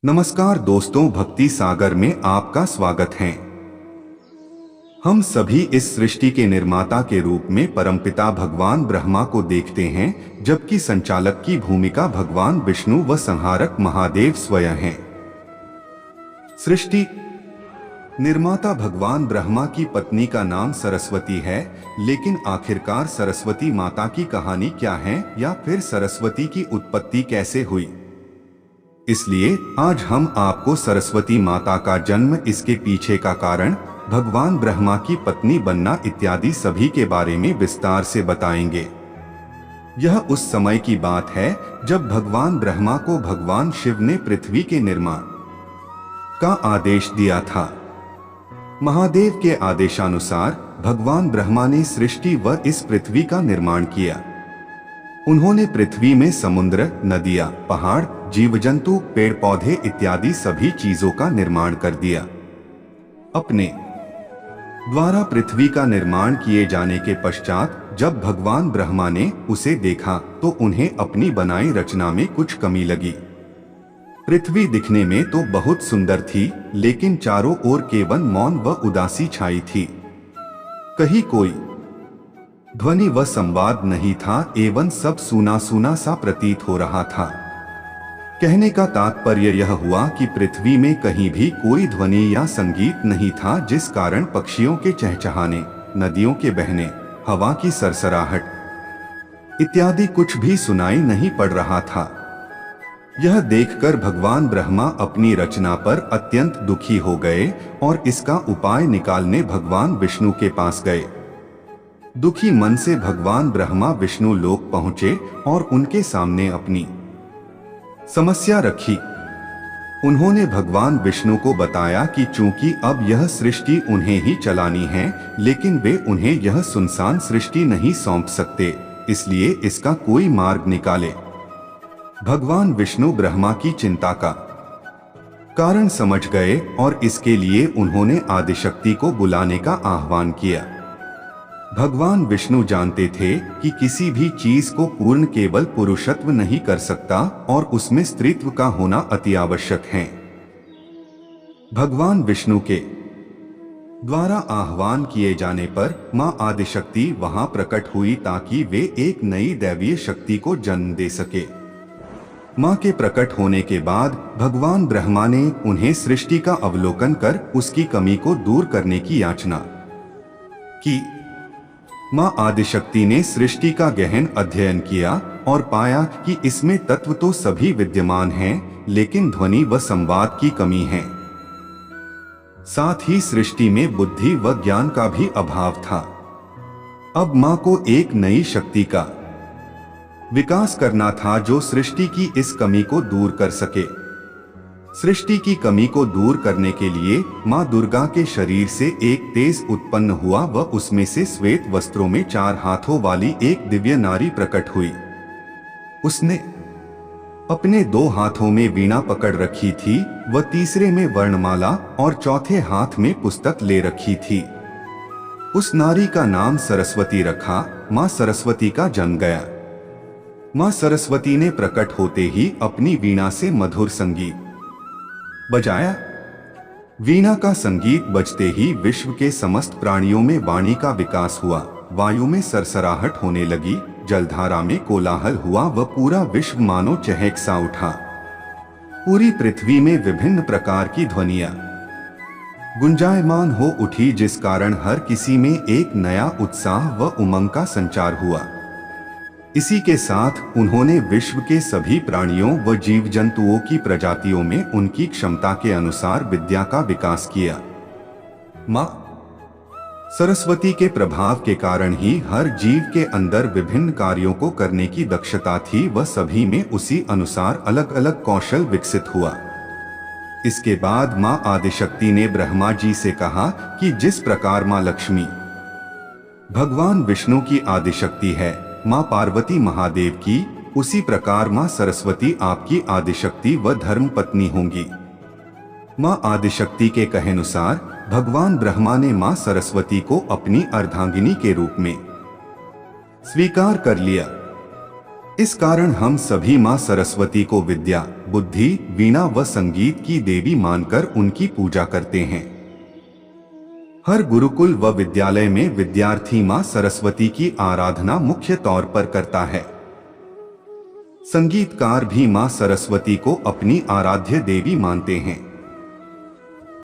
नमस्कार दोस्तों, भक्ति सागर में आपका स्वागत है। हम सभी इस सृष्टि के निर्माता के रूप में परमपिता भगवान ब्रह्मा को देखते हैं, जबकि संचालक की भूमिका भगवान विष्णु व संहारक महादेव स्वयं हैं। सृष्टि निर्माता भगवान ब्रह्मा की पत्नी का नाम सरस्वती है, लेकिन आखिरकार सरस्वती माता की कहानी क्या है या फिर सरस्वती की उत्पत्ति कैसे हुई? इसलिए आज हम आपको सरस्वती माता का जन्म, इसके पीछे का कारण, भगवान ब्रह्मा की पत्नी बनना इत्यादि सभी के बारे में विस्तार से बताएंगे। यह उस समय की बात है जब भगवान ब्रह्मा को भगवान शिव ने पृथ्वी के निर्माण का आदेश दिया था। महादेव के आदेशानुसार भगवान ब्रह्मा ने सृष्टि व इस पृथ्वी का निर्माण किया। उन्होंने पृथ्वी में समुद्र, नदियां, पहाड़, जीव जंतु, पेड़ पौधे इत्यादि सभी चीजों का निर्माण कर दिया। अपने द्वारा पृथ्वी का निर्माण किए जाने के पश्चात जब भगवान ब्रह्मा ने उसे देखा तो उन्हें अपनी बनाई रचना में कुछ कमी लगी। पृथ्वी दिखने में तो बहुत सुंदर थी, लेकिन चारों ओर केवल मौन व उदासी छाई थी। कहीं कोई ध्वनि व संवाद नहीं था एवं सब सूना सूना सा प्रतीत हो रहा था। कहने का तात्पर्य यह हुआ कि पृथ्वी में कहीं भी कोई ध्वनि या संगीत नहीं था, जिस कारण पक्षियों के चहचहाने, नदियों के बहने, हवा की सरसराहट इत्यादि कुछ भी सुनाई नहीं पड़ रहा था। यह देखकर भगवान ब्रह्मा अपनी रचना पर अत्यंत दुखी हो गए और इसका उपाय निकालने भगवान विष्णु के पास गए। दुखी मन से भगवान ब्रह्मा विष्णु लोक पहुंचे और उनके सामने अपनी समस्या रखी। उन्होंने भगवान विष्णु को बताया कि चूंकि अब यह सृष्टि उन्हें ही चलानी है, लेकिन वे उन्हें यह सुनसान सृष्टि नहीं सौंप सकते, इसलिए इसका कोई मार्ग निकाले। भगवान विष्णु ब्रह्मा की चिंता का कारण समझ गए और इसके लिए उन्होंने आदिशक्ति को बुलाने का आह्वान किया। भगवान विष्णु जानते थे कि किसी भी चीज को पूर्ण केवल पुरुषत्व नहीं कर सकता और उसमें स्त्रीत्व का होना अति आवश्यक है। भगवान विष्णु के द्वारा आह्वान किए जाने पर मां आदिशक्ति वहां प्रकट हुई ताकि वे एक नई दैवीय शक्ति को जन्म दे सके। मां के प्रकट होने के बाद भगवान ब्रह्मा ने उन्हें सृष्टि का अवलोकन कर उसकी कमी को दूर करने की याचना की। मां आदिशक्ति ने सृष्टि का गहन अध्ययन किया और पाया कि इसमें तत्व तो सभी विद्यमान हैं, लेकिन ध्वनि व संवाद की कमी है। साथ ही सृष्टि में बुद्धि व ज्ञान का भी अभाव था। अब मां को एक नई शक्ति का विकास करना था जो सृष्टि की इस कमी को दूर कर सके। सृष्टि की कमी को दूर करने के लिए मां दुर्गा के शरीर से एक तेज उत्पन्न हुआ व उसमें से श्वेत वस्त्रों में 4 हाथों वाली एक दिव्य नारी प्रकट हुई। उसने अपने 2 हाथों में वीणा पकड़ रखी थी व तीसरे में वर्णमाला और चौथे हाथ में पुस्तक ले रखी थी। उस नारी का नाम सरस्वती रखा। मां सरस्वती का जन्म गया। मां सरस्वती ने प्रकट होते ही अपनी वीणा से मधुर संगीत बजाया। वीणा का संगीत बजते ही विश्व के समस्त प्राणियों में वाणी का विकास हुआ। वायु में सरसराहट होने लगी, जलधारा में कोलाहल हुआ व पूरा विश्व मानो चहक सा उठा। पूरी पृथ्वी में विभिन्न प्रकार की ध्वनियां गुंजायमान हो उठी, जिस कारण हर किसी में एक नया उत्साह व उमंग का संचार हुआ। इसी के साथ उन्होंने विश्व के सभी प्राणियों व जीव जंतुओं की प्रजातियों में उनकी क्षमता के अनुसार विद्या का विकास किया। मां सरस्वती के प्रभाव के कारण ही हर जीव के अंदर विभिन्न कार्यों को करने की दक्षता थी व सभी में उसी अनुसार अलग अलग कौशल विकसित हुआ। इसके बाद मां आदिशक्ति ने ब्रह्मा जी से कहा कि जिस प्रकार मां लक्ष्मी भगवान विष्णु की आदिशक्ति है, मां पार्वती महादेव की, उसी प्रकार मां सरस्वती आपकी आदिशक्ति व धर्म पत्नी होंगी। मां आदिशक्ति के कहेनुसार भगवान ब्रह्मा ने मां सरस्वती को अपनी अर्धांगिनी के रूप में स्वीकार कर लिया। इस कारण हम सभी माँ सरस्वती को विद्या, बुद्धि, वीणा व संगीत की देवी मानकर उनकी पूजा करते हैं। हर गुरुकुल व विद्यालय में विद्यार्थी माँ सरस्वती की आराधना मुख्य तौर पर करता है। संगीतकार भी माँ सरस्वती को अपनी आराध्य देवी मानते हैं।